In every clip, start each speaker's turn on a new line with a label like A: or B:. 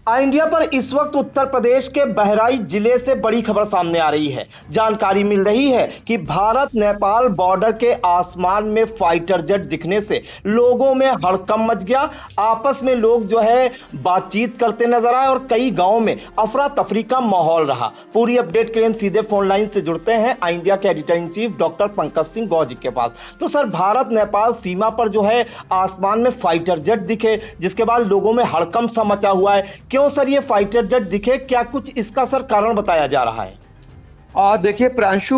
A: India पर इस वक्त उत्तर प्रदेश के बहराइच जिले से बड़ी खबर सामने आ रही है। जानकारी मिल रही है कि भारत नेपाल बॉर्डर के आसमान में फाइटर जेट दिखने से लोगों में हड़कंप मच गया। आपस में लोग बातचीत करते नजर आए और कई गांवों में अफरा तफरी का माहौल रहा। पूरी अपडेट के लिए हम सीधे फोन लाइन से जुड़ते हैं इंडिया के editor in chief doctor Pankaj Singh Gaur ji के पास। तो सर, भारत नेपाल सीमा पर आसमान में फाइटर जेट दिखे, जिसके बाद लोगों में हड़कंप सा मचा हुआ है। क्यों सर ये फाइटर जेट दिखे? क्या कुछ इसका सर कारण बताया जा रहा है?
B: देखिए प्रांशु,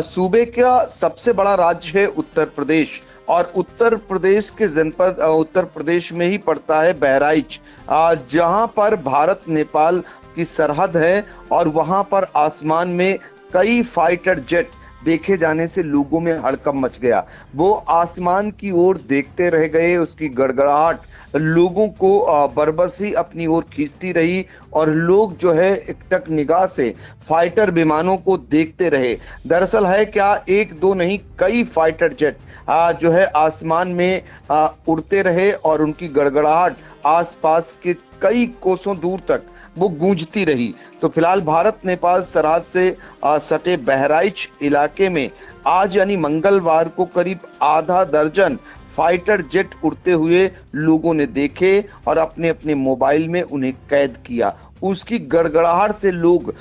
B: सूबे का सबसे बड़ा राज्य है उत्तर प्रदेश और उत्तर प्रदेश के जनपद उत्तर प्रदेश में ही पड़ता है बहराइच, जहां पर भारत नेपाल की सरहद है और वहां पर आसमान में कई फाइटर जेट देखे जाने से लोगों में हड़कंप मच गया। वो आसमान की ओर देखते रह गए, उसकी गड़गड़ाहट लोगों को बरबसी अपनी ओर खींचती रही और लोग एकटक निगाह से फाइटर विमानों को देखते रहे। दरअसल है क्या, एक दो नहीं कई फाइटर जेट आसमान में उड़ते रहे और उनकी गड़गड़ाहट आसपास के कई कोसों दूर तक वो गूंजती रही। तो फिलहाल भारत नेपाल सरहद से सटे बहराइच इलाके में आज यानी मंगलवार को करीब आधा दर्जन फाइटर जेट उड़ते हुए लोगों ने देखे और अपने अपने मोबाइल में उन्हें कैद किया। उसकी गड़गड़ाहट से लोग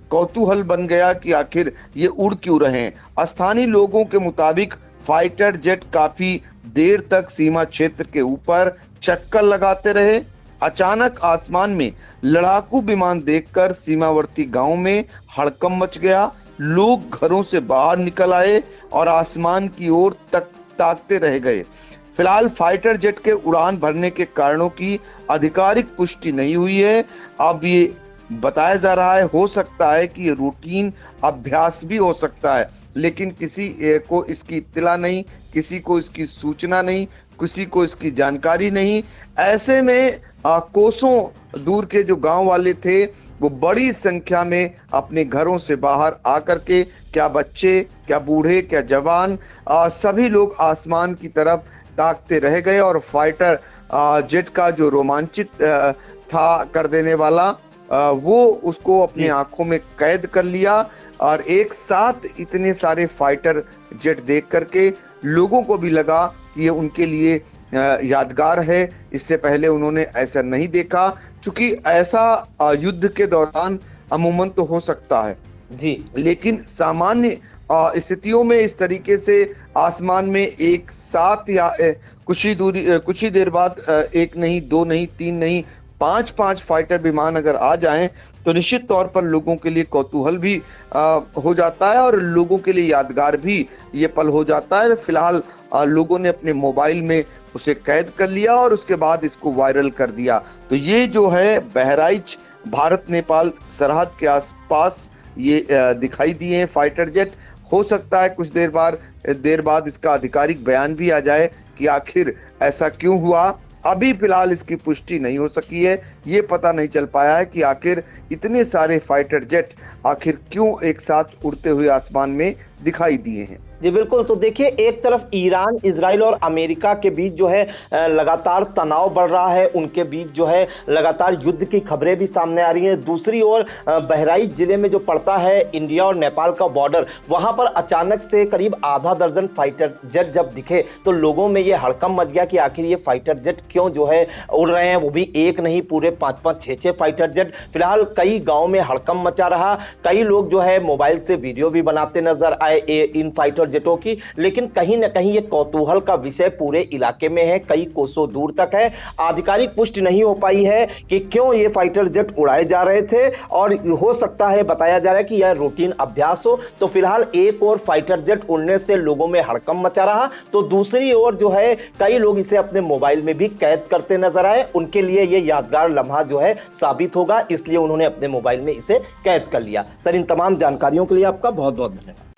B: कौतूहल बन गया कि आखिर ये उड़ क्यों रहे हैं। स्थानीय लोगों के मुताबिक फाइटर जेट काफी देर तक सीमा क्षेत्र के ऊपर चक्कर लगाते रहे। अचानक आसमान में लड़ाकू विमान देखकर सीमावर्ती गांव में हड़कंप मच गया। लोग घरों से बाहर निकल आए और आसमान की ओर तक ताकते रह गए। फिलहाल फाइटर जेट के उड़ान भरने के कारणों की आधिकारिक पुष्टि नहीं हुई है। अब ये बताया जा रहा है, हो सकता है कि ये रूटीन अभ्यास भी हो सकता है, लेकिन किसी को इसकी इत्तला नहीं, किसी को इसकी सूचना नहीं, किसी को इसकी जानकारी नहीं। ऐसे में कोसों दूर के जो गांव वाले थे वो बड़ी संख्या में अपने घरों से बाहर आकर के, क्या बच्चे, क्या बूढ़े, क्या जवान, सभी लोग आसमान की तरफ ताकते रह गए और फाइटर जेट का जो रोमांचित था कर देने वाला, वो उसको अपनी आंखों में कैद कर लिया। और एक साथ इतने सारे फाइटर जेट देख करके लोगों को भी लगा कि ये उनके लिए यादगार है। इससे पहले उन्होंने ऐसा नहीं देखा, क्योंकि ऐसा युद्ध के दौरान अमूमन तो हो सकता है
A: जी, लेकिन
B: सामान्य स्थितियों में इस तरीके से आसमान में एक साथ या कुछ ही देर बाद एक नहीं, दो नहीं, तीन नहीं, पांच फाइटर विमान अगर आ जाएं तो निश्चित तौर पर लोगों के लिए कौतूहल भी हो जाता है और लोगों के लिए यादगार भी ये पल हो जाता है। फिलहाल लोगों ने अपने मोबाइल में उसे कैद कर लिया और उसके बाद इसको वायरल कर दिया। तो ये बहराइच भारत नेपाल सरहद के आसपास ये दिखाई दिए हैं फाइटर जेट। हो सकता है कुछ देर बाद इसका आधिकारिक बयान भी आ जाए कि आखिर ऐसा क्यों हुआ। अभी फिलहाल इसकी पुष्टि नहीं हो सकी है। ये पता नहीं चल पाया है कि आखिर इतने सारे फाइटर जेट आखिर क्यों एक साथ उड़ते हुए आसमान में दिखाई दिए हैं।
A: जी बिल्कुल। तो देखिए, एक तरफ ईरान, इजराइल और अमेरिका के बीच लगातार तनाव बढ़ रहा है, उनके बीच लगातार युद्ध की खबरें भी सामने आ रही हैं। दूसरी ओर बहराइच जिले में जो पड़ता है इंडिया और नेपाल का बॉर्डर, वहां पर अचानक से करीब आधा दर्जन फाइटर जेट जब दिखे तो लोगों में ये हड़कंप मच गया कि आखिर ये फाइटर जेट क्यों उड़ रहे हैं, वो भी एक नहीं पूरे 5-5, 6-6 फाइटर जेट। फिलहाल कई गाँव में हड़कंप मचा रहा। कई लोग मोबाइल से वीडियो भी बनाते नजर आए इन फाइटर जेटों की, लेकिन कहीं ना कहीं ये कौतूहल का विषय पूरे इलाके में है, कई कोसों दूर तक है। आधिकारिक पुष्टि नहीं हो पाई है कि क्यों ये फाइटर जेट उड़ाए जा रहे थे और हो सकता है, बताया जा रहा है कि यह रूटीन अभ्यास हो। तो फिलहाल एक और फाइटर जेट उड़ने से लोगों में हड़कंप मचा रहा, तो दूसरी ओर कई लोग इसे अपने मोबाइल में भी कैद करते नजर आए। उनके लिए ये यादगार लम्हा साबित होगा, इसलिए उन्होंने अपने मोबाइल में इसे कैद कर लिया। सर, इन तमाम जानकारियों के लिए आपका बहुत बहुत धन्यवाद।